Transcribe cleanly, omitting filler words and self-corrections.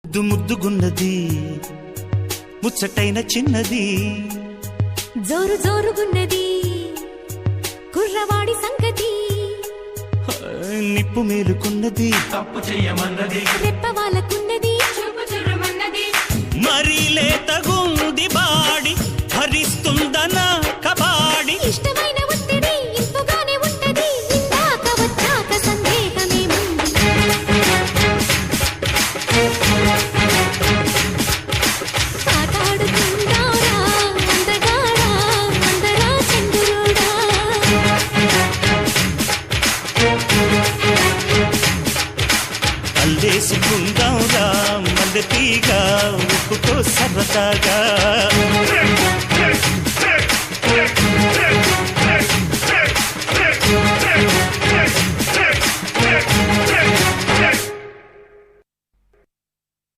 ముద్దు ముద్దుగున్నది ముచ్చటైన చిన్నది జోరు జోరుగున్నది కుర్రవాడి సంగతి నిప్పు మేలుకున్నది తప్పు చెయ్యమన్నది రెప్ప వాళ్ళకున్నది చూపు చుర్రమన్నది మరీ లేతగుంది బాడి భరిస్తుందనా కబాడి ఇష్టమైన ఒత్తిడి ఇంపుగానే ఉంటది ఇందాక వచ్చాక సందేహమేముంది ఆటాడుకుందారా అందగాడా అందరా చంద్రుడా అల్లేసుకుందాంరా మల్లె తీగ ఉప్పుతో సరదాగా